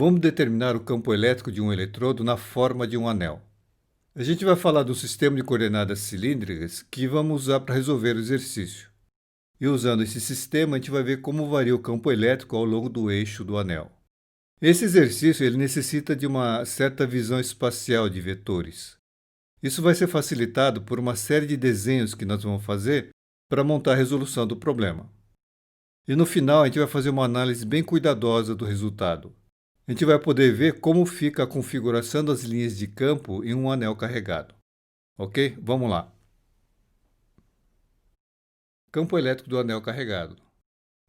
Vamos determinar o campo elétrico de um eletrodo na forma de um anel. A gente vai falar do sistema de coordenadas cilíndricas que vamos usar para resolver o exercício. E usando esse sistema, a gente vai ver como varia o campo elétrico ao longo do eixo do anel. Esse exercício ele necessita de uma certa visão espacial de vetores. Isso vai ser facilitado por uma série de desenhos que nós vamos fazer para montar a resolução do problema. E no final, a gente vai fazer uma análise bem cuidadosa do resultado. A gente vai poder ver como fica a configuração das linhas de campo em um anel carregado. Ok? Vamos lá. Campo elétrico do anel carregado.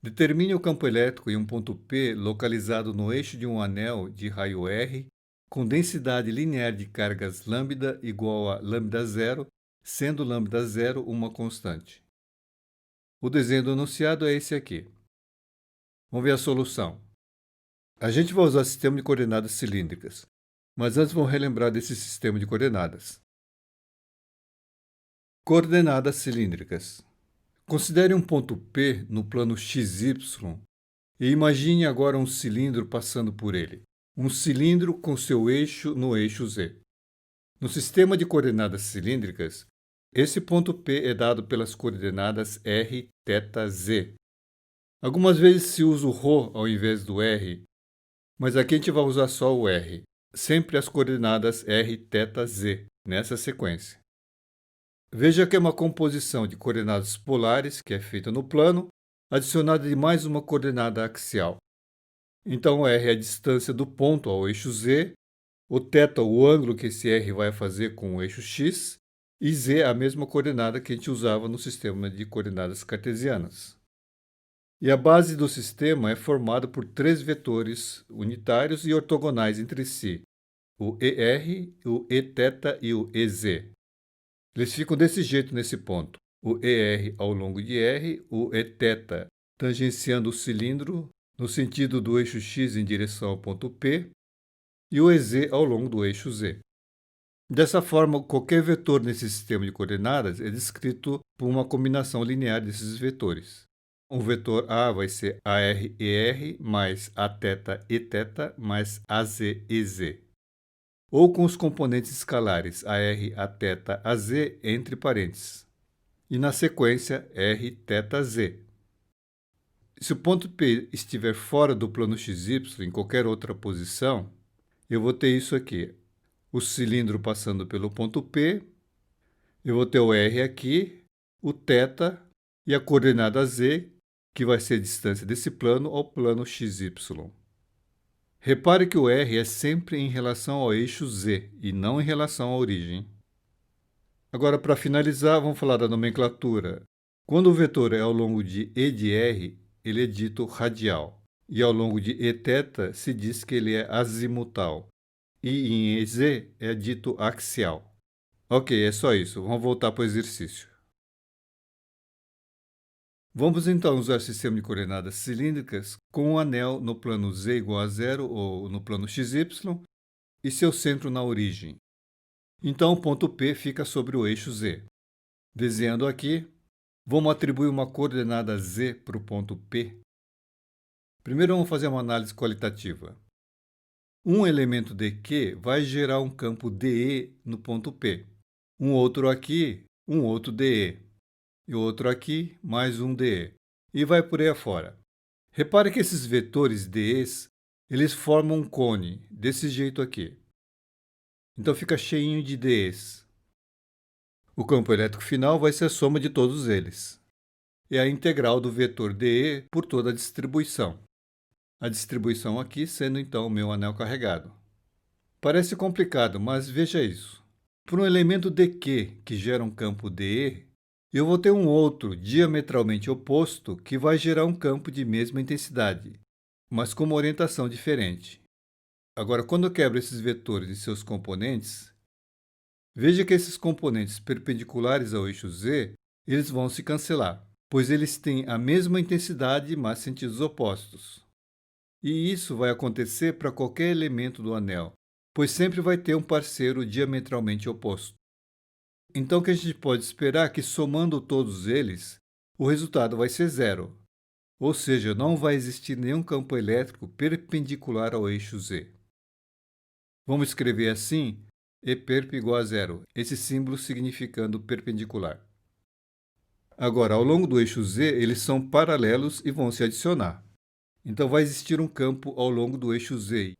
Determine o campo elétrico em um ponto P localizado no eixo de um anel de raio R com densidade linear de cargas lambda igual a lambda zero, sendo lambda zero uma constante. O desenho do enunciado é esse aqui. Vamos ver a solução. A gente vai usar sistema de coordenadas cilíndricas, mas antes vamos relembrar desse sistema de coordenadas. Coordenadas cilíndricas. Considere um ponto P no plano XY e imagine agora um cilindro passando por ele. Um cilindro com seu eixo no eixo Z. No sistema de coordenadas cilíndricas, esse ponto P é dado pelas coordenadas R, θ, Z. Algumas vezes se usa o ρ ao invés do R, mas aqui a gente vai usar só o R. Sempre as coordenadas R, θ, Z, nessa sequência. Veja que é uma composição de coordenadas polares, que é feita no plano, adicionada de mais uma coordenada axial. Então, R é a distância do ponto ao eixo Z, o θ, o ângulo que esse R vai fazer com o eixo X, e Z, a mesma coordenada que a gente usava no sistema de coordenadas cartesianas. E a base do sistema é formada por três vetores unitários e ortogonais entre si, o ER, o Eθ e o EZ. Eles ficam desse jeito nesse ponto, o ER ao longo de R, o Eθ tangenciando o cilindro no sentido do eixo X em direção ao ponto P, e o EZ ao longo do eixo Z. Dessa forma, qualquer vetor nesse sistema de coordenadas é descrito por uma combinação linear desses vetores. O vetor A vai ser AR-ER mais AθEθ mais AZ-EZ. Ou com os componentes escalares AR, Aθ, AZ entre parênteses. E na sequência R, θ, Z. Se o ponto P estiver fora do plano XY, em qualquer outra posição, eu vou ter isso aqui. O cilindro passando pelo ponto P, eu vou ter o R aqui, o θ e a coordenada Z, que vai ser a distância desse plano ao plano XY. Repare que o R é sempre em relação ao eixo Z e não em relação à origem. Agora, para finalizar, vamos falar da nomenclatura. Quando o vetor é ao longo de E de R, ele é dito radial. E ao longo de Eθ se diz que ele é azimutal. E em EZ é dito axial. Ok, é só isso. Vamos voltar para o exercício. Vamos então usar o sistema de coordenadas cilíndricas com um anel no plano Z igual a zero ou no plano XY e seu centro na origem. Então, o ponto P fica sobre o eixo Z. Desenhando aqui, vamos atribuir uma coordenada Z para o ponto P. Primeiro, vamos fazer uma análise qualitativa. Um elemento dQ vai gerar um campo DE no ponto P. Um outro aqui, um outro DE. E outro aqui, mais um DE. E vai por aí afora. Repare que esses vetores DEs, eles formam um cone, desse jeito aqui. Então fica cheinho de DEs. O campo elétrico final vai ser a soma de todos eles. É a integral do vetor DE por toda a distribuição. A distribuição aqui sendo então o meu anel carregado. Parece complicado, mas veja isso. Por um elemento dQ que gera um campo DE, eu vou ter um outro diametralmente oposto que vai gerar um campo de mesma intensidade, mas com uma orientação diferente. Agora, quando eu quebro esses vetores em seus componentes, veja que esses componentes perpendiculares ao eixo Z, eles vão se cancelar, pois eles têm a mesma intensidade, mas sentidos opostos. E isso vai acontecer para qualquer elemento do anel, pois sempre vai ter um parceiro diametralmente oposto. Então, o que a gente pode esperar é que, somando todos eles, o resultado vai ser zero. Ou seja, não vai existir nenhum campo elétrico perpendicular ao eixo Z. Vamos escrever assim, E perp igual a zero, esse símbolo significando perpendicular. Agora, ao longo do eixo Z, eles são paralelos e vão se adicionar. Então, vai existir um campo ao longo do eixo Z.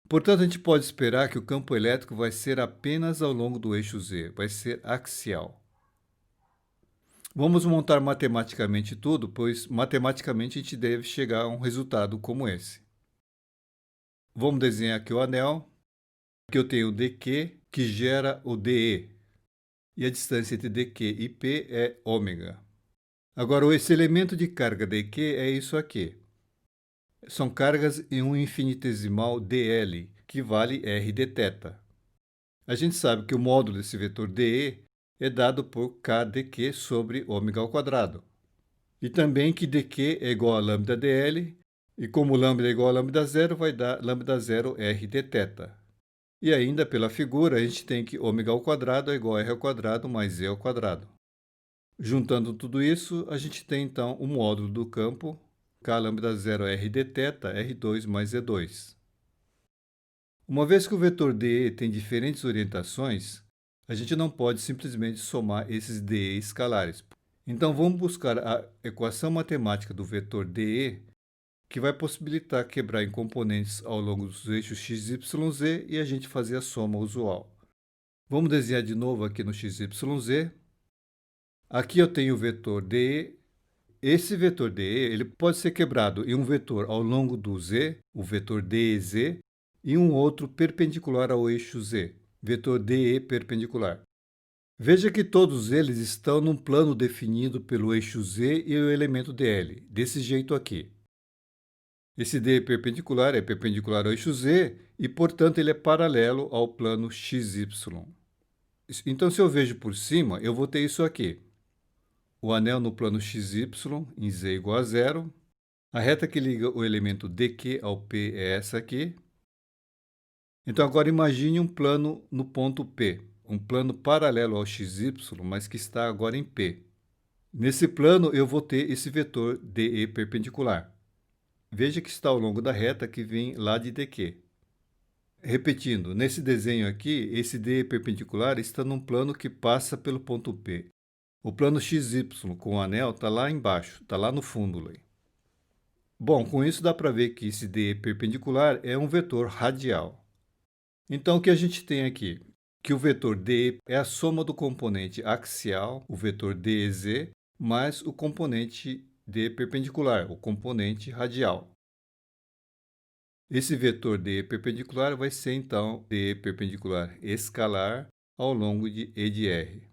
Portanto, a gente pode esperar que o campo elétrico vai ser apenas ao longo do eixo Z, vai ser axial. Vamos montar matematicamente tudo, pois matematicamente a gente deve chegar a um resultado como esse. Vamos desenhar aqui o anel. Aqui eu tenho o dQ, que gera o dE. E a distância entre dQ e P é ômega. Agora, esse elemento de carga dQ é isso aqui. São cargas em um infinitesimal dl, que vale r d θ. A gente sabe que o módulo desse vetor dE é dado por k dQ sobre ômega ao quadrado. E também que dQ é igual a lambda dl, e como lambda é igual a lambda zero, vai dar lambda zero r d θ. E ainda pela figura, a gente tem que ômega ao quadrado é igual a r ao quadrado mais e ao quadrado. Juntando tudo isso, a gente tem então o módulo do campo k lambda zero r d θ, R2 mais E2. Uma vez que o vetor dE tem diferentes orientações, a gente não pode simplesmente somar esses dE escalares. Então, vamos buscar a equação matemática do vetor dE, que vai possibilitar quebrar em componentes ao longo dos eixos x, y, z e a gente fazer a soma usual. Vamos desenhar de novo aqui no x, y, z. Aqui eu tenho o vetor dE. Esse vetor dE ele pode ser quebrado em um vetor ao longo do z, o vetor dEz, e um outro perpendicular ao eixo z, vetor dE perpendicular. Veja que todos eles estão num plano definido pelo eixo z e o elemento dl, desse jeito aqui. Esse dE perpendicular é perpendicular ao eixo z e, portanto, ele é paralelo ao plano xy. Então, se eu vejo por cima, eu vou ter isso aqui. O anel no plano xy em z igual a zero. A reta que liga o elemento dQ ao P é essa aqui. Então, agora imagine um plano no ponto P, um plano paralelo ao xy, mas que está agora em P. Nesse plano, eu vou ter esse vetor dE perpendicular. Veja que está ao longo da reta que vem lá de dQ. Repetindo, nesse desenho aqui, esse dE perpendicular está num plano que passa pelo ponto P. O plano XY com o anel está lá embaixo, está lá no fundo. Bom, com isso dá para ver que esse dE perpendicular é um vetor radial. Então, o que a gente tem aqui? Que o vetor dE é a soma do componente axial, o vetor dEz, mais o componente dE perpendicular, o componente radial. Esse vetor dE perpendicular vai ser, então, dE perpendicular escalar ao longo de E de R.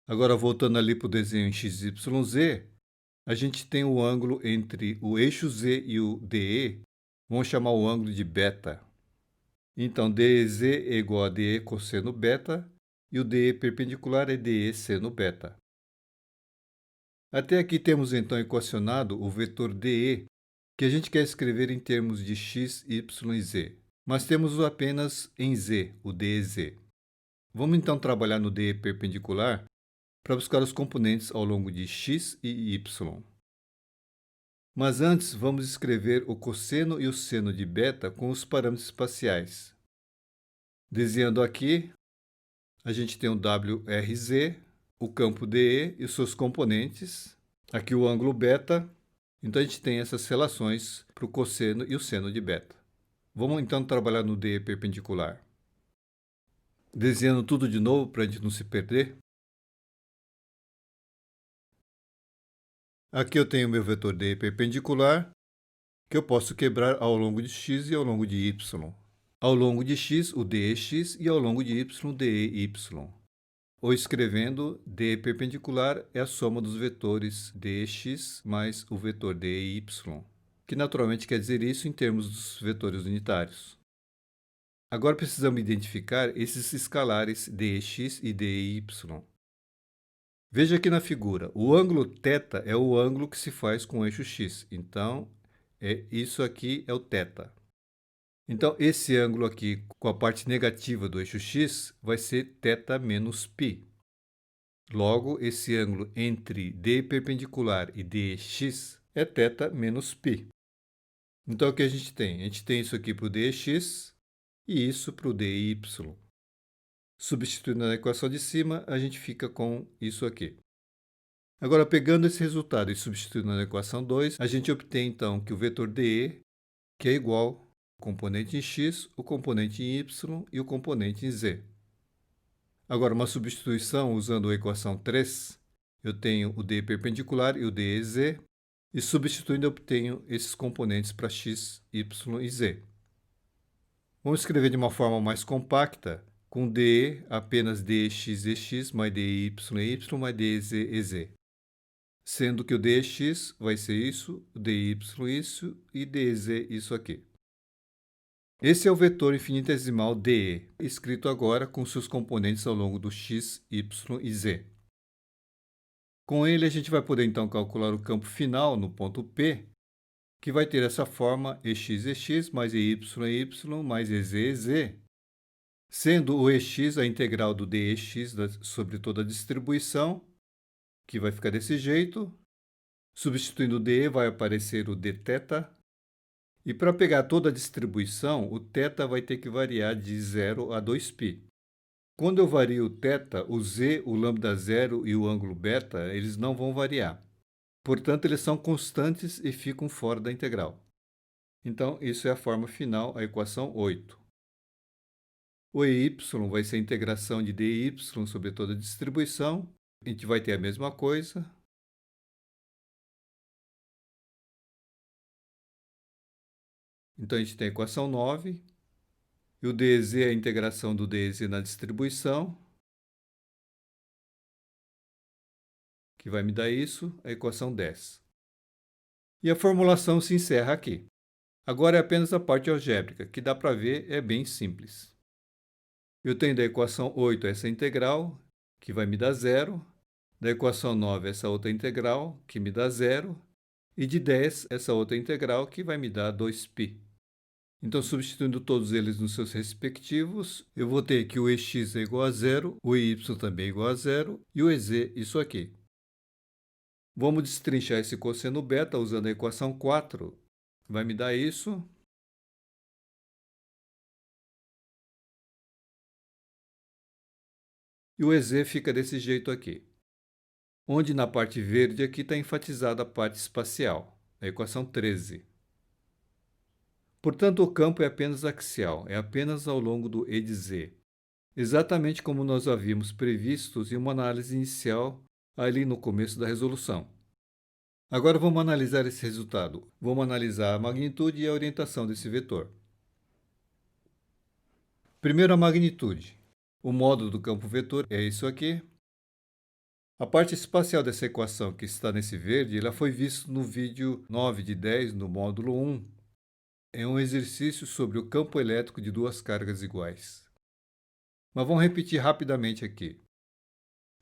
Agora, voltando ali para o desenho em XYZ, a gente tem o ângulo entre o eixo Z e o DE, vamos chamar o ângulo de beta. Então, DEZ é igual a DE cosseno beta, e o DE perpendicular é DE seno beta. Até aqui temos então equacionado o vetor DE, que a gente quer escrever em termos de x, y e z, mas temos-o apenas em z, o DEZ. Vamos então trabalhar no DE perpendicular para buscar os componentes ao longo de x e y. Mas antes, vamos escrever o cosseno e o seno de beta com os parâmetros espaciais. Desenhando aqui, a gente tem o WRZ, o campo DE e os seus componentes. Aqui o ângulo beta. Então, a gente tem essas relações para o cosseno e o seno de beta. Vamos então trabalhar no DE perpendicular. Desenhando tudo de novo para a gente não se perder. Aqui eu tenho meu vetor dE perpendicular, que eu posso quebrar ao longo de x e ao longo de y. Ao longo de x, o dEx, e ao longo de y, o dEy. Ou escrevendo, dE perpendicular é a soma dos vetores dx mais o vetor dEy, que naturalmente quer dizer isso em termos dos vetores unitários. Agora precisamos identificar esses escalares dx e dEy. Veja aqui na figura, o ângulo θ é o ângulo que se faz com o eixo x. Então, isso aqui é o θ. Então, esse ângulo aqui, com a parte negativa do eixo x, vai ser θ menos π. Logo, esse ângulo entre D perpendicular e DX é θ menos π. Então, o que a gente tem? A gente tem isso aqui para o DX e isso para o DY. Substituindo na equação de cima, a gente fica com isso aqui. Agora, pegando esse resultado e substituindo na equação 2, a gente obtém, então, que o vetor DE, que é igual ao componente em x, o componente em y e o componente em z. Agora, uma substituição usando a equação 3, eu tenho o D perpendicular e o DEZ, e substituindo eu obtenho esses componentes para x, y e z. Vamos escrever de uma forma mais compacta, com DE apenas DX, EX, mais DY, EY, mais DZ, EZ. Sendo que o DX vai ser isso, o DY isso e DZ isso aqui. Esse é o vetor infinitesimal DE, escrito agora com seus componentes ao longo do x, y e z. Com ele, a gente vai poder então calcular o campo final no ponto P, que vai ter essa forma EX mais EY mais EZ, sendo o EX a integral do dEx sobre toda a distribuição, que vai ficar desse jeito. Substituindo o dE, vai aparecer o dθ. E para pegar toda a distribuição, o θ vai ter que variar de 0 a 2π. Quando eu vario o θ, o z, o lambda zero e o ângulo beta, eles não vão variar. Portanto, eles são constantes e ficam fora da integral. Então, isso é a forma final, a equação 8. O EY vai ser a integração de dy sobre toda a distribuição. A gente vai ter a mesma coisa. Então, a gente tem a equação 9. E o dz é a integração do dz na distribuição, que vai me dar isso, a equação 10. E a formulação se encerra aqui. Agora é apenas a parte algébrica, que dá para ver é bem simples. Eu tenho da equação 8 essa integral, que vai me dar 0. Da equação 9 essa outra integral, que me dá 0. E de 10 essa outra integral, que vai me dar 2π. Então, substituindo todos eles nos seus respectivos, eu vou ter que o EX é igual a 0, o EY também é igual a 0 e o EZ isso aqui. Vamos destrinchar esse cosseno beta usando a equação 4. Vai me dar isso. E o EZ fica desse jeito aqui. Onde na parte verde aqui está enfatizada a parte espacial, a equação 13. Portanto, o campo é apenas axial, é apenas ao longo do E de Z. Exatamente como nós havíamos previsto em uma análise inicial ali no começo da resolução. Agora vamos analisar esse resultado. Vamos analisar a magnitude e a orientação desse vetor. Primeiro a magnitude. O módulo do campo vetor é isso aqui. A parte espacial dessa equação que está nesse verde, ela foi vista no vídeo 9 de 10 no módulo 1. É um exercício sobre o campo elétrico de duas cargas iguais. Mas vamos repetir rapidamente aqui.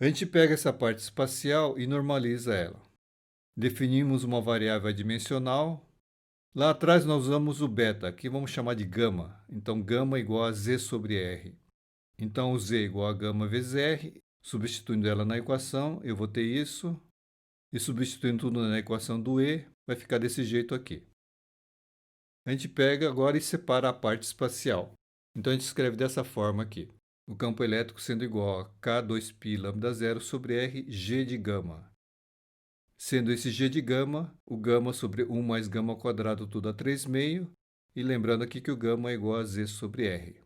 A gente pega essa parte espacial e normaliza ela. Definimos uma variável adimensional. Lá atrás nós usamos o beta, aqui vamos chamar de gama. Então, gama igual a z sobre r. Então, o z igual a gama vezes r. Substituindo ela na equação, eu vou ter isso. E substituindo tudo na equação do E, vai ficar desse jeito aqui. A gente pega agora e separa a parte espacial. Então, a gente escreve dessa forma aqui. O campo elétrico sendo igual a K2π lambda zero sobre R, G de gama. Sendo esse G de gama, o gama sobre 1 mais gama ao quadrado tudo a 3/2. E lembrando aqui que o gama é igual a Z sobre R.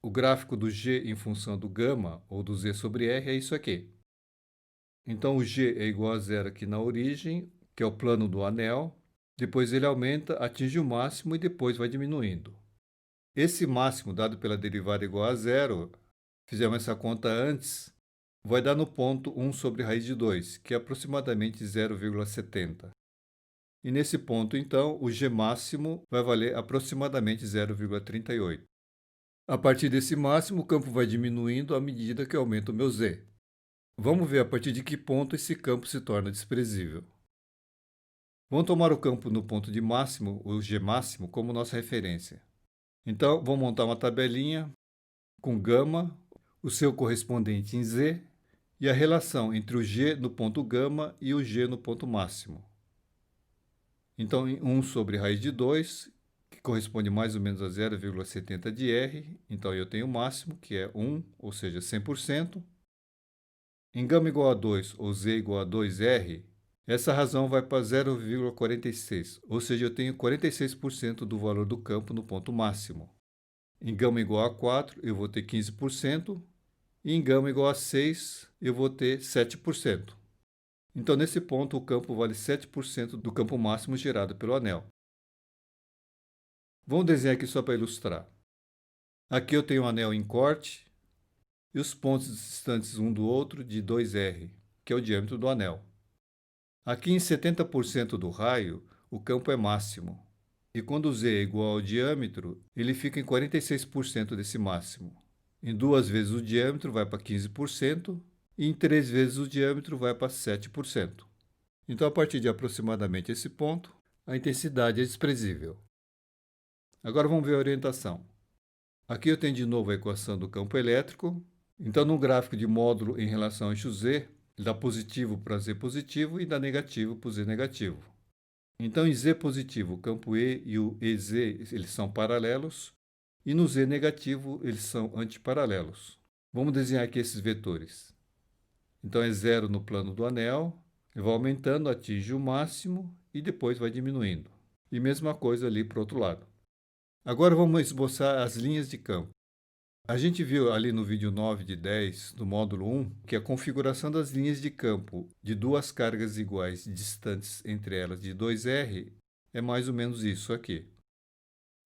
O gráfico do G em função do gama, ou do Z sobre R, é isso aqui. Então, o G é igual a zero aqui na origem, que é o plano do anel. Depois ele aumenta, atinge o máximo e depois vai diminuindo. Esse máximo dado pela derivada igual a zero, fizemos essa conta antes, vai dar no ponto 1 sobre raiz de 2, que é aproximadamente 0,70. E nesse ponto, então, o G máximo vai valer aproximadamente 0,38. A partir desse máximo, o campo vai diminuindo à medida que aumenta o meu Z. Vamos ver a partir de que ponto esse campo se torna desprezível. Vamos tomar o campo no ponto de máximo, o G máximo, como nossa referência. Então, vou montar uma tabelinha com gama, o seu correspondente em Z e a relação entre o G no ponto gama e o G no ponto máximo. Então, 1 sobre raiz de 2, que corresponde mais ou menos a 0,70 de R. Então, eu tenho o máximo, que é 1, ou seja, 100%. Em gama igual a 2, ou Z igual a 2R, essa razão vai para 0,46, ou seja, eu tenho 46% do valor do campo no ponto máximo. Em gama igual a 4, eu vou ter 15%, e em gama igual a 6, eu vou ter 7%. Então, nesse ponto, o campo vale 7% do campo máximo gerado pelo anel. Vamos desenhar aqui só para ilustrar. Aqui eu tenho um anel em corte e os pontos distantes um do outro de 2R, que é o diâmetro do anel. Aqui em 70% do raio, o campo é máximo. E quando Z é igual ao diâmetro, ele fica em 46% desse máximo. Em 2 vezes o diâmetro vai para 15% e em 3 vezes o diâmetro vai para 7%. Então, a partir de aproximadamente esse ponto, a intensidade é desprezível. Agora vamos ver a orientação. Aqui eu tenho de novo a equação do campo elétrico. Então, no gráfico de módulo em relação ao eixo Z, ele dá positivo para Z positivo e dá negativo para o Z negativo. Então, em Z positivo, o campo E e o EZ eles são paralelos, e no Z negativo eles são antiparalelos. Vamos desenhar aqui esses vetores. Então, é 0 no plano do anel, vai aumentando, atinge o máximo e depois vai diminuindo. E mesma coisa ali para o outro lado. Agora vamos esboçar as linhas de campo. A gente viu ali no vídeo 9 de 10 do módulo 1 que a configuração das linhas de campo de duas cargas iguais distantes entre elas de 2R é mais ou menos isso aqui.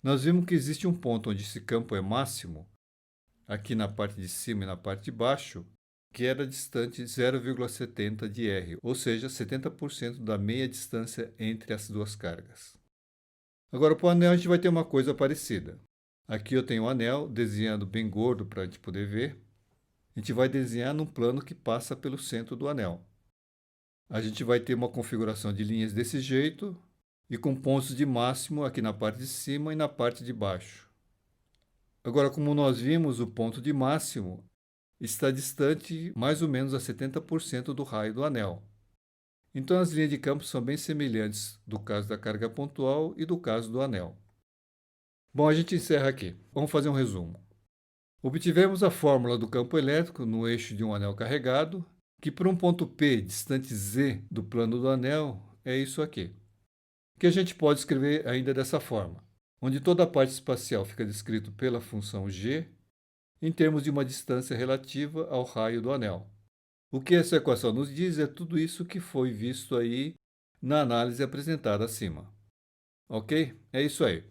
Nós vimos que existe um ponto onde esse campo é máximo, aqui na parte de cima e na parte de baixo, que era distante 0,70 de R, ou seja, 70% da meia distância entre as duas cargas. Agora, para o anel, a gente vai ter uma coisa parecida. Aqui eu tenho o anel, desenhando bem gordo para a gente poder ver. A gente vai desenhar num plano que passa pelo centro do anel. A gente vai ter uma configuração de linhas desse jeito e com pontos de máximo aqui na parte de cima e na parte de baixo. Agora, como nós vimos, o ponto de máximo está distante mais ou menos a 70% do raio do anel. Então, as linhas de campo são bem semelhantes do caso da carga pontual e do caso do anel. Bom, a gente encerra aqui. Vamos fazer um resumo. Obtivemos a fórmula do campo elétrico no eixo de um anel carregado, que para um ponto P distante Z do plano do anel é isso aqui, que a gente pode escrever ainda dessa forma, onde toda a parte espacial fica descrito pela função g em termos de uma distância relativa ao raio do anel. O que essa equação nos diz é tudo isso que foi visto aí na análise apresentada acima. Ok? É isso aí.